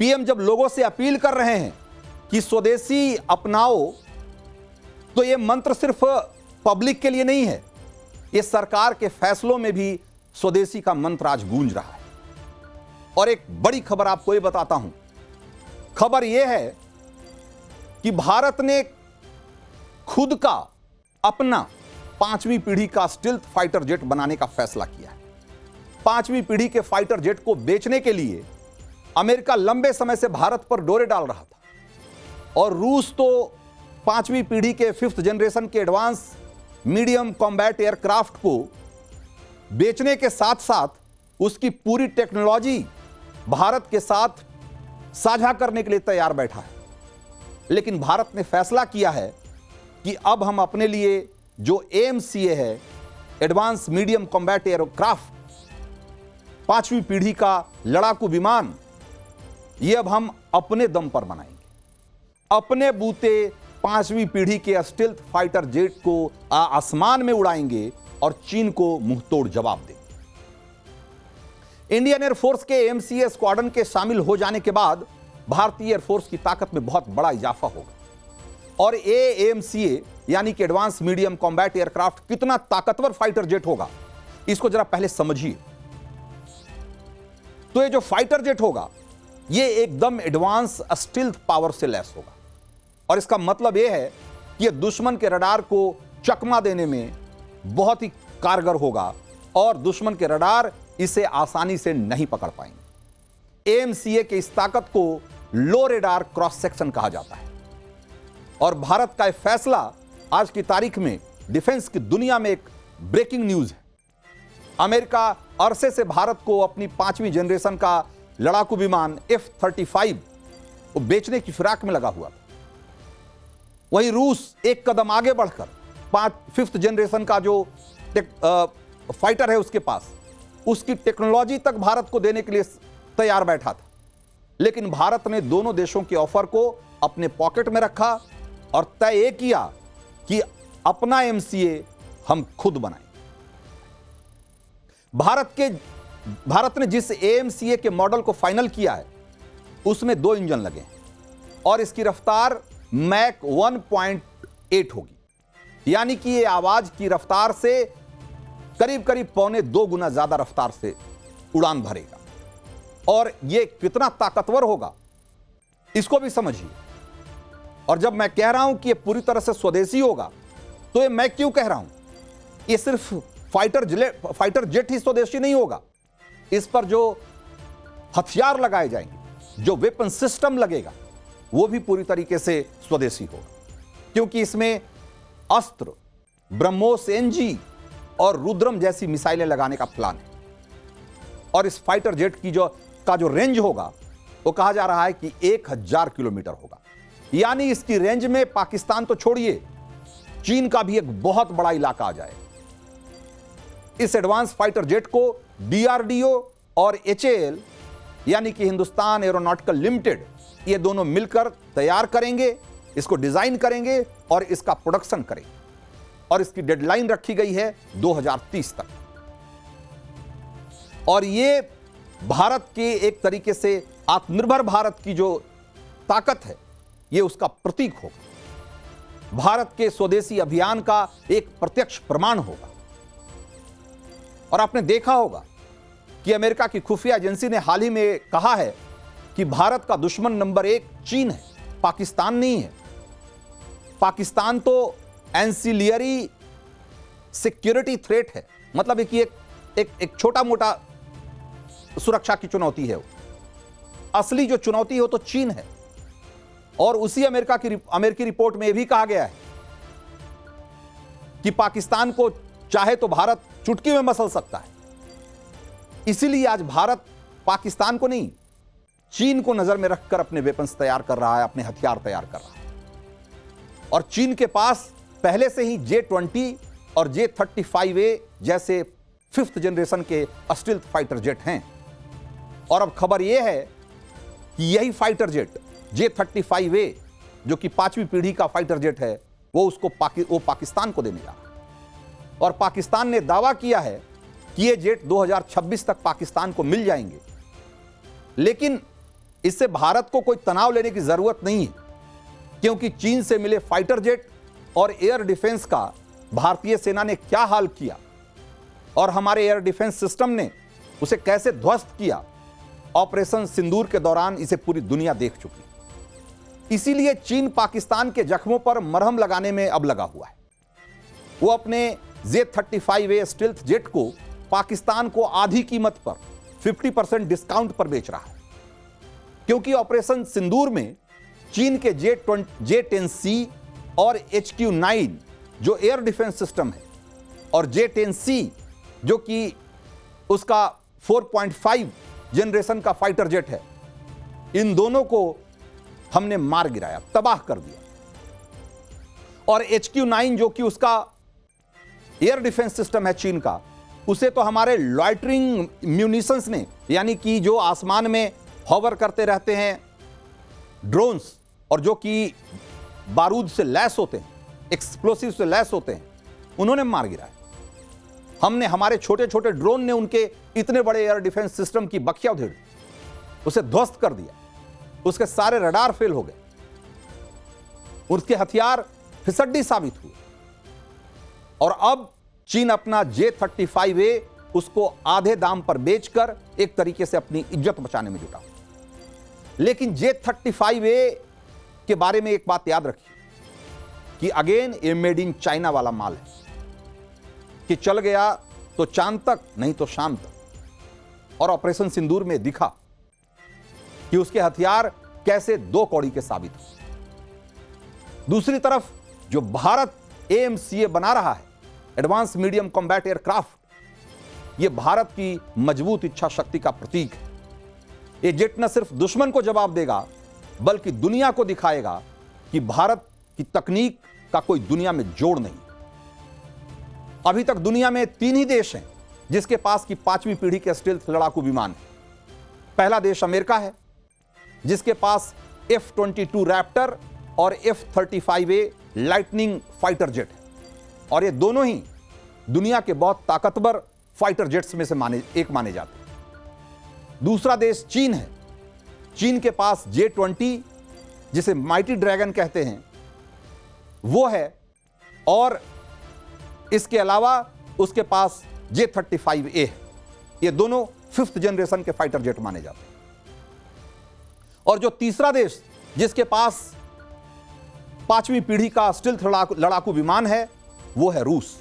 PM जब लोगों से अपील कर रहे हैं कि स्वदेशी अपनाओ, तो यह मंत्र सिर्फ पब्लिक के लिए नहीं है, यह सरकार के फैसलों में भी स्वदेशी का मंत्र आज गूंज रहा है। और एक बड़ी खबर आपको यह बताता हूं, खबर यह है कि भारत ने खुद का अपना 5वीं पीढ़ी का स्टील्थ फाइटर जेट बनाने का फैसला किया है। 5वीं पीढ़ी के फाइटर जेट को बेचने के लिए अमेरिका लंबे समय से भारत पर डोरे डाल रहा था और रूस तो 5वीं पीढ़ी के 5th जनरेशन के एडवांस मीडियम कॉम्बैट एयरक्राफ्ट को बेचने के साथ साथ उसकी पूरी टेक्नोलॉजी भारत के साथ साझा करने के लिए तैयार बैठा है। लेकिन भारत ने फैसला किया है कि अब हम अपने लिए जो AMCA है, एडवांस मीडियम कॉम्बैट एयरक्राफ्ट, 5वीं पीढ़ी का लड़ाकू विमान, यह अब हम अपने दम पर बनाएंगे। अपने बूते 5वीं पीढ़ी के स्टील्थ फाइटर जेट को आसमान में उड़ाएंगे और चीन को मुंहतोड़ जवाब देंगे। इंडियन एयरफोर्स के AMCA स्क्वाड्रन के शामिल हो जाने के बाद भारतीय एयरफोर्स की ताकत में बहुत बड़ा इजाफा होगा। और AMCA यानी कि एडवांस मीडियम कॉम्बैट एयरक्राफ्ट कितना ताकतवर फाइटर जेट होगा, इसको जरा पहले समझिए। तो ये जो फाइटर जेट होगा, ये एकदम एडवांस स्टील्थ पावर से लैस होगा। और इसका मतलब यह है कि यह दुश्मन के रडार को चकमा देने में बहुत ही कारगर होगा और दुश्मन के रडार इसे आसानी से नहीं पकड़ पाएंगे। AMCA के इस ताकत को लो रेडार क्रॉस सेक्शन कहा जाता है। और भारत का यह फैसला आज की तारीख में डिफेंस की दुनिया में एक ब्रेकिंग न्यूज है। अमेरिका अरसे से भारत को अपनी 5वीं जनरेशन का लड़ाकू विमान F-35 को बेचने की फिराक में लगा हुआ था। वहीं रूस एक कदम आगे बढ़कर 5th जनरेशन का जो फाइटर है उसके पास, उसकी टेक्नोलॉजी तक भारत को देने के लिए तैयार बैठा था। लेकिन भारत ने दोनों देशों के ऑफर को अपने पॉकेट में रखा और तय किया कि अपना AMCA हम खुद बनाएं। भारत ने जिस AMCA के मॉडल को फाइनल किया है, उसमें 2 इंजन लगे हैं और इसकी रफ्तार मैक 1.8 होगी, यानी कि यह आवाज की रफ्तार से करीब करीब 1.25 गुना ज्यादा रफ्तार से उड़ान भरेगा। और यह कितना ताकतवर होगा, इसको भी समझिए। और जब मैं कह रहा हूं कि यह पूरी तरह से स्वदेशी होगा, तो यह मैं क्यों कह रहा हूं? यह सिर्फ फाइटर जेट ही स्वदेशी नहीं होगा, इस पर जो हथियार लगाए जाएंगे, जो वेपन सिस्टम लगेगा, वो भी पूरी तरीके से स्वदेशी होगा। क्योंकि इसमें अस्त्र, ब्रह्मोस NG और रुद्रम जैसी मिसाइलें लगाने का प्लान है। और इस फाइटर जेट की जो रेंज होगा, वो कहा जा रहा है कि 1000 किलोमीटर होगा। यानी इसकी रेंज में पाकिस्तान तो छोड़िए, चीन का भी एक बहुत बड़ा इलाका आ जाए। इस एडवांस फाइटर जेट को DRDO और HAL यानी कि हिंदुस्तान एरोनॉटिकल लिमिटेड, ये दोनों मिलकर तैयार करेंगे, इसको डिजाइन करेंगे और इसका प्रोडक्शन करेंगे। और इसकी डेडलाइन रखी गई है 2030 तक। और ये भारत के एक तरीके से आत्मनिर्भर भारत की जो ताकत है, ये उसका प्रतीक होगा। भारत के स्वदेशी अभियान का एक प्रत्यक्ष प्रमाण होगा। और आपने देखा होगा कि अमेरिका की खुफिया एजेंसी ने हाल ही में कहा है कि भारत का दुश्मन नंबर 1 चीन है, पाकिस्तान नहीं है। पाकिस्तान तो एंसिलियरी सिक्योरिटी थ्रेट है, मतलब कि एक छोटा मोटा सुरक्षा की चुनौती है। असली जो चुनौती हो तो चीन है। और उसी अमेरिकी रिपोर्ट में यह भी कहा गया है कि पाकिस्तान को चाहे तो भारत चुटकी में मसल सकता है। इसीलिए आज भारत पाकिस्तान को नहीं, चीन को नजर में रखकर अपने वेपन्स तैयार कर रहा है, अपने हथियार तैयार कर रहा है। और चीन के पास पहले से ही J-20 और J-35A जैसे 5th जनरेशन के स्टील्थ फाइटर जेट हैं। और अब खबर यह है कि यही फाइटर जेट J-35A, जो कि 5वीं पीढ़ी का फाइटर जेट है, वो पाकिस्तान को देने जा रहा है। और पाकिस्तान ने दावा किया है कि ये जेट 2026 तक पाकिस्तान को मिल जाएंगे। लेकिन इससे भारत को कोई तनाव लेने की जरूरत नहीं है, क्योंकि चीन से मिले फाइटर जेट और एयर डिफेंस का भारतीय सेना ने क्या हाल किया और हमारे एयर डिफेंस सिस्टम ने उसे कैसे ध्वस्त किया, ऑपरेशन सिंदूर के दौरान इसे पूरी दुनिया देख चुकी। इसीलिए चीन पाकिस्तान के जख्मों पर मरहम लगाने में अब लगा हुआ है। वो अपने J-35A स्टील्थ जेट को पाकिस्तान को आधी कीमत पर 50% डिस्काउंट पर बेच रहा है, क्योंकि ऑपरेशन सिंदूर में चीन के J-10C और HQ-9 जो एयर डिफेंस सिस्टम है और J-10C जो कि उसका 4.5 जनरेशन का फाइटर जेट है, इन दोनों को हमने मार गिराया, तबाह कर दिया। और HQ-9 जो कि उसका एयर डिफेंस सिस्टम है चीन का, उसे तो हमारे लॉइटरिंग म्यूनिशंस ने, यानी कि जो आसमान में हॉवर करते रहते हैं ड्रोन्स और जो कि बारूद से लैस होते हैं, एक्सप्लोसिव से लैस होते हैं, उन्होंने मार गिराया। हमने, हमारे छोटे छोटे ड्रोन ने उनके इतने बड़े एयर डिफेंस सिस्टम की बखिया उधेड़, उसे ध्वस्त कर दिया, उसके सारे रडार फेल हो गए, उसके हथियार फिसड्डी साबित हुए। और अब चीन अपना J-35A उसको आधे दाम पर बेचकर एक तरीके से अपनी इज्जत बचाने में जुटा। लेकिन J-35A के बारे में एक बात याद रखिए कि अगेन ये मेड इन चाइना वाला माल है, कि चल गया तो चांद तक, नहीं तो शाम तक। और ऑपरेशन सिंदूर में दिखा कि उसके हथियार कैसे दो कौड़ी के साबित हुए। दूसरी तरफ जो भारत AMCA बना रहा है, एडवांस मीडियम कॉम्बैट एयरक्राफ्ट, यह भारत की मजबूत इच्छा शक्ति का प्रतीक है। यह जेट न सिर्फ दुश्मन को जवाब देगा, बल्कि दुनिया को दिखाएगा कि भारत की तकनीक का कोई दुनिया में जोड़ नहीं। अभी तक दुनिया में 3 ही देश हैं जिसके पास की 5वीं पीढ़ी के स्टील्थ लड़ाकू विमान है। पहला देश अमेरिका है, जिसके पास F-22 रैप्टर और F-35A लाइटनिंग फाइटर जेट है, और ये दोनों ही दुनिया के बहुत ताकतवर फाइटर जेट्स में से माने जाते हैं। दूसरा देश चीन है। चीन के पास J-20, जिसे माइटी ड्रैगन कहते हैं, वो है, और इसके अलावा उसके पास J-35A है। ये दोनों 5th जनरेशन के फाइटर जेट माने जाते हैं। और जो तीसरा देश जिसके पास 5वीं पीढ़ी का स्टील्थ लड़ाकू विमान है, वो है रूस।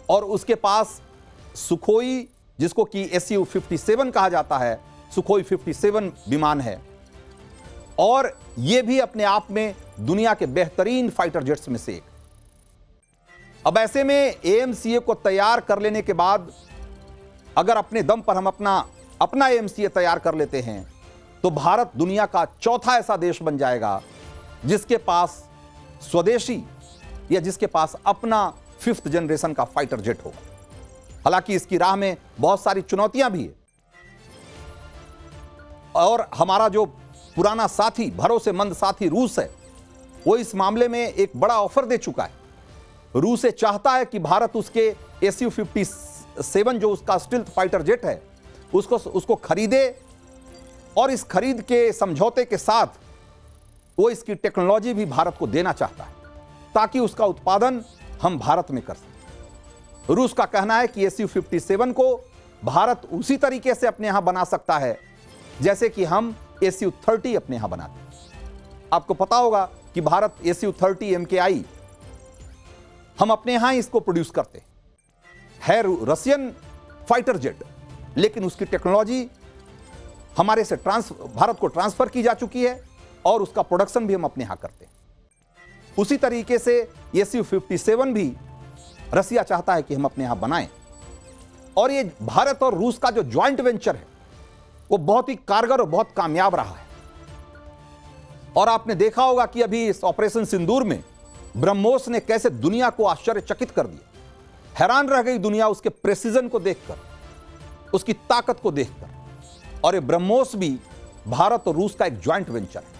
और उसके पास सुखोई, जिसको कि Su-57 कहा जाता है, सुखोई 57 विमान है, और यह भी अपने आप में दुनिया के बेहतरीन फाइटर जेट्स में से एक। अब ऐसे में AMCA को तैयार कर लेने के बाद, अगर अपने दम पर हम अपना AMCA तैयार कर लेते हैं, तो भारत दुनिया का चौथा ऐसा देश बन जाएगा जिसके पास स्वदेशी या जिसके पास अपना 5th जनरेशन का फाइटर जेट होगा। हालांकि इसकी राह में बहुत सारी चुनौतियां भी है, और हमारा जो पुराना साथी, भरोसेमंद साथी रूस है, वो इस मामले में एक बड़ा ऑफर दे चुका है। रूस ये चाहता है कि भारत उसके Su-57 जो उसका स्टील्थ फाइटर जेट है, उसको खरीदे, और इस खरीद के समझौते के साथ वो इसकी टेक्नोलॉजी भी भारत को देना चाहता है, ताकि उसका उत्पादन हम भारत में कर सकें। रूस का कहना है कि Su-57 को भारत उसी तरीके से अपने यहां बना सकता है जैसे कि हम Su-30 अपने यहां बनाते हैं। आपको पता होगा कि भारत Su-30 MKI हम अपने यहां इसको प्रोड्यूस करते हैं। है रशियन फाइटर जेट, लेकिन उसकी टेक्नोलॉजी हमारे से भारत को ट्रांसफर की जा चुकी है, और उसका प्रोडक्शन भी हम अपने यहां करते हैं। उसी तरीके से Su-57 भी रसिया चाहता है कि हम अपने यहां बनाएं, और ये भारत और रूस का जो ज्वाइंट वेंचर है, वो बहुत ही कारगर और बहुत कामयाब रहा है। और आपने देखा होगा कि अभी इस ऑपरेशन सिंदूर में ब्रह्मोस ने कैसे दुनिया को आश्चर्यचकित कर दिया। हैरान रह गई दुनिया उसके प्रेसिजन को देखकर, उसकी ताकत को देखकर। और ये ब्रह्मोस भी भारत और रूस का एक ज्वाइंट वेंचर है।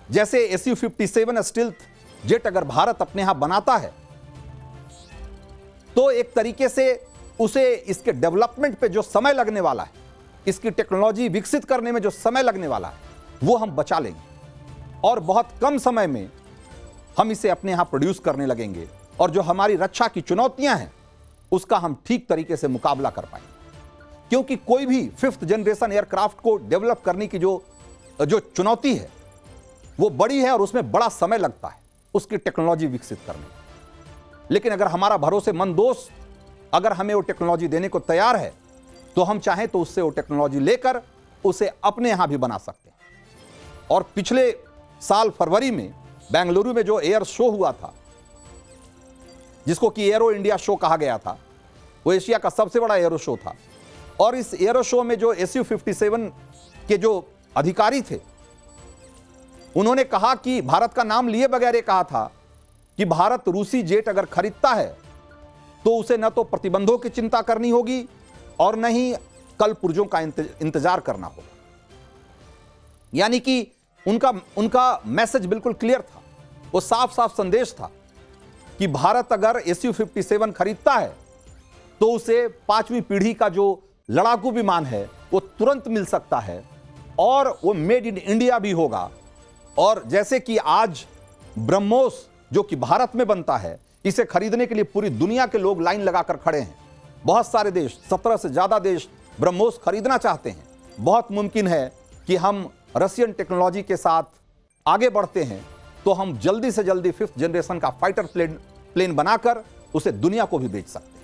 जैसे Su-57 स्टील्थ जेट अगर भारत अपने यहां बनाता है, तो एक तरीके से उसे इसके डेवलपमेंट पे जो समय लगने वाला है, इसकी टेक्नोलॉजी विकसित करने में जो समय लगने वाला है वो हम बचा लेंगे और बहुत कम समय में हम इसे अपने यहां प्रोड्यूस करने लगेंगे और जो हमारी रक्षा की चुनौतियां हैं उसका हम ठीक तरीके से मुकाबला कर पाएंगे। क्योंकि कोई भी 5th जनरेशन एयरक्राफ्ट को डेवलप करने की जो चुनौती है वो बड़ी है और उसमें बड़ा समय लगता है उसकी टेक्नोलॉजी विकसित करने में। लेकिन अगर हमारा भरोसेमंद दोस्त अगर हमें वो टेक्नोलॉजी देने को तैयार है तो हम चाहें तो उससे वो टेक्नोलॉजी लेकर उसे अपने यहां भी बना सकते हैं। और पिछले साल फरवरी में बेंगलुरु में जो एयर शो हुआ था, जिसको कि एरो इंडिया शो कहा गया था, वो एशिया का सबसे बड़ा एरो शो था। और इस एरो शो में जो SU-57 के जो अधिकारी थे उन्होंने कहा कि भारत का नाम लिए बगैर कहा था कि भारत रूसी जेट अगर खरीदता है तो उसे न तो प्रतिबंधों की चिंता करनी होगी और न ही कल पुर्जों का इंतजार करना होगा। यानी कि उनका मैसेज बिल्कुल क्लियर था, वो साफ साफ संदेश था कि भारत अगर SU-57 खरीदता है तो उसे 5वीं पीढ़ी का जो लड़ाकू विमान है वो तुरंत मिल सकता है और वो मेड इन इंडिया भी होगा। और जैसे कि आज ब्रह्मोस जो कि भारत में बनता है, इसे खरीदने के लिए पूरी दुनिया के लोग लाइन लगाकर खड़े हैं। बहुत सारे देश, 17 से ज्यादा देश ब्रह्मोस खरीदना चाहते हैं। बहुत मुमकिन है कि हम रशियन टेक्नोलॉजी के साथ आगे बढ़ते हैं तो हम जल्दी से जल्दी 5th जनरेशन का फाइटर प्लेन बनाकर उसे दुनिया को भी बेच सकते हैं।